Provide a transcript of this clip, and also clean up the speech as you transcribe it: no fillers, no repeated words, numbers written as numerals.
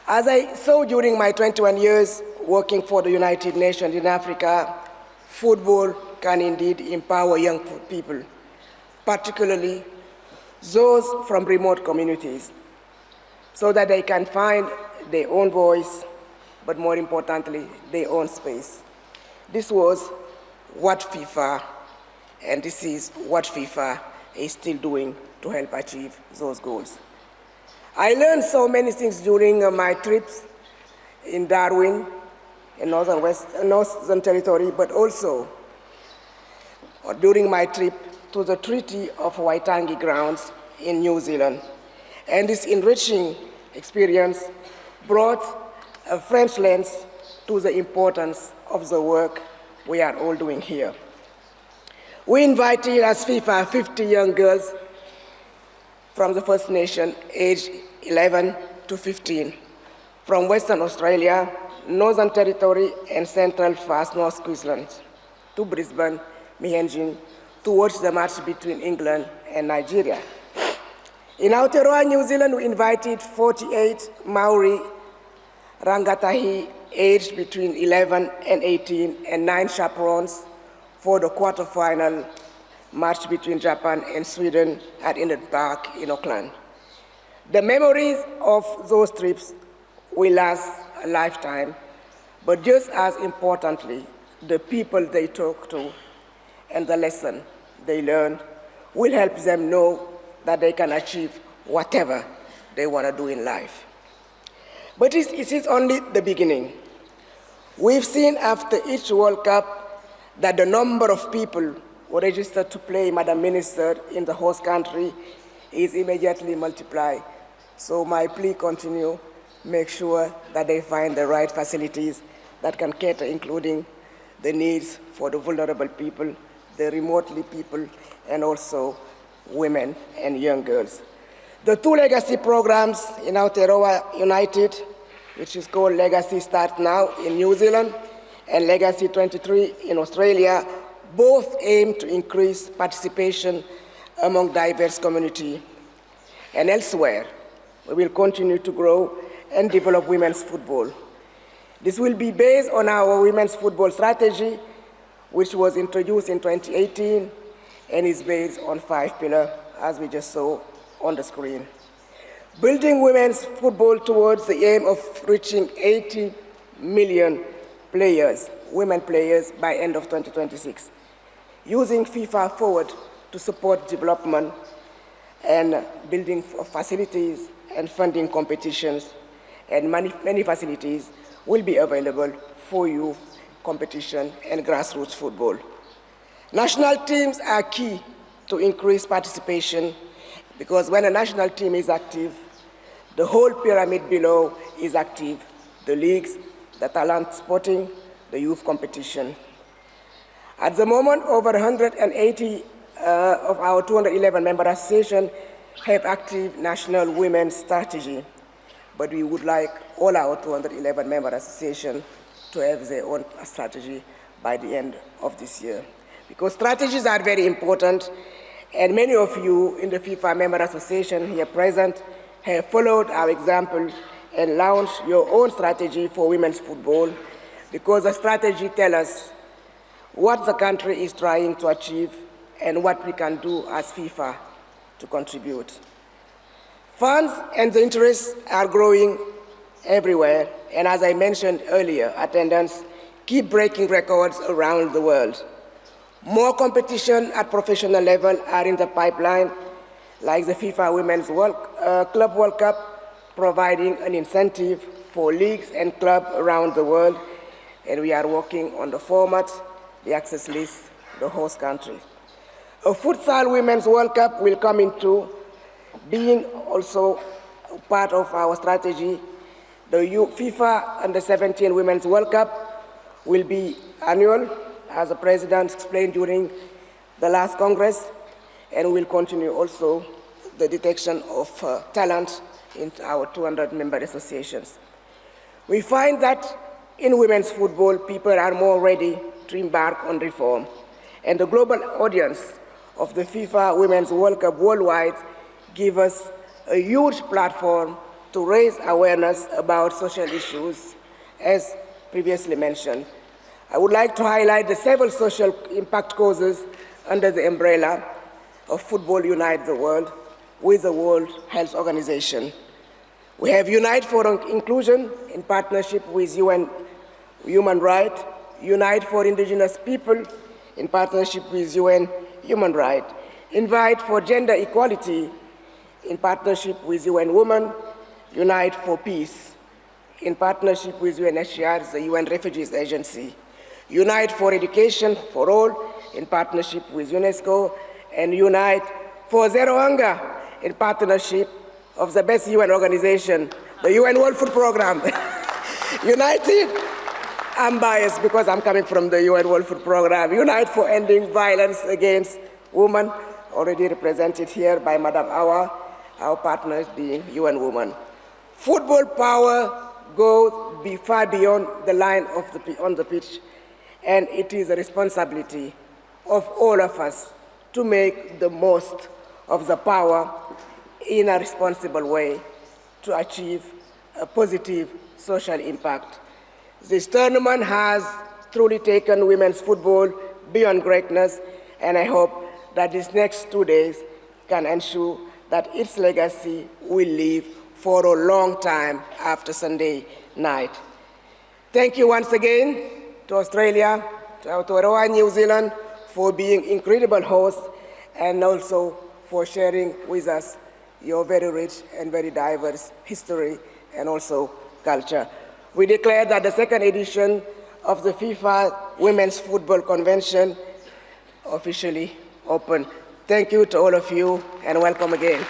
As I saw during my 21 years working for the United Nations in Africa, football can indeed empower young people, particularly those from remote communities, so that they can find their own voice, but more importantly, their own space. This was what FIFA, and this is what FIFA is still doing to help achieve those goals. I learned so many things during my trips in Darwin, in Northern Territory, but also during my trip to the Treaty of Waitangi grounds in New Zealand. And this enriching experience brought a fresh lens to the importance of the work we are all doing here. We invited as FIFA 50 young girls from the First Nation aged 11 to 15, from Western Australia, Northern Territory, and Central Far North Queensland, to Brisbane, Mianjin, to watch the match between England and Nigeria. In Aotearoa, New Zealand, we invited 48 Maori rangatahi aged between 11 and 18, and 9 chaperones for the quarterfinal match between Japan and Sweden at Eden Park in Auckland. The memories of those trips will last a lifetime, but just as importantly, the people they talk to and the lesson they learned will help them know that they can achieve whatever they want to do in life. But it is only the beginning. We've seen after each World Cup that the number of people who registered to play Madam Minister in the host country is immediately multiplied. So my plea continue, make sure that they find the right facilities that can cater, including the needs for the vulnerable people, the remotely people, and also women and young girls. The 2 legacy programs in Aotearoa United, which is called Legacy Start Now in New Zealand and Legacy 23 in Australia, both aim to increase participation among diverse communities. And elsewhere, we will continue to grow and develop women's football. This will be based on our women's football strategy, which was introduced in 2018 and is based on 5 pillars, as we just saw on the screen. Building women's football towards the aim of reaching 80 million players, women players, by end of 2026. Using FIFA Forward to support development and building of facilities and funding competitions, and many facilities will be available for youth competition and grassroots football. National teams are key to increase participation, because when a national team is active, the whole pyramid below is active: the leagues, the talent sporting, the youth competition. At the moment, over 180 of our 211 member associations have active national women's strategy, but we would like all our 211 member associations to have their own strategy by the end of this year. Because strategies are very important, and many of you in the FIFA member association here present have followed our example and launched your own strategy for women's football, because the strategy tells us what the country is trying to achieve and what we can do as FIFA to contribute. Funds and the interests are growing everywhere, and as I mentioned earlier, attendance keep breaking records around the world. More competition at professional level are in the pipeline, like the FIFA Women's Club World Cup, providing an incentive for leagues and clubs around the world, and we are working on the format, the access list, the host country. A futsal Women's World Cup will come into being also part of our strategy. The FIFA Under-17 Women's World Cup will be annual, as the President explained during the last Congress, and will continue also the detection of talent in our 200 member associations. We find that in women's football, people are more ready to embark on reform, and the global audience of the FIFA Women's World Cup worldwide give us a huge platform to raise awareness about social issues, as previously mentioned. I would like to highlight the several social impact causes under the umbrella of Football Unite the World with the World Health Organization. We have Unite for Inclusion in partnership with UN Human Rights, Unite for Indigenous People in partnership with UN Human Rights, Invite for Gender Equality in partnership with UN Women, Unite for Peace in partnership with UNHCR, the UN Refugees Agency, Unite for Education for All in partnership with UNESCO, and Unite for Zero Hunger in partnership of the best UN organization, the UN World Food Programme. United, I'm biased because I'm coming from the UN World Food Programme. Unite for ending violence against women, already represented here by Madam Awa, our partners being UN Women. Football power goes far beyond the line on the pitch, and it is a responsibility of all of us to make the most of the power in a responsible way to achieve a positive social impact. This tournament has truly taken women's football beyond greatness, and I hope that these next 2 days can ensure that its legacy will live for a long time after Sunday night. Thank you once again to Australia, to Aotearoa, New Zealand, for being incredible hosts and also for sharing with us your very rich and very diverse history and also culture. We declare that the second edition of the FIFA Women's Football Convention officially open. Thank you to all of you and welcome again.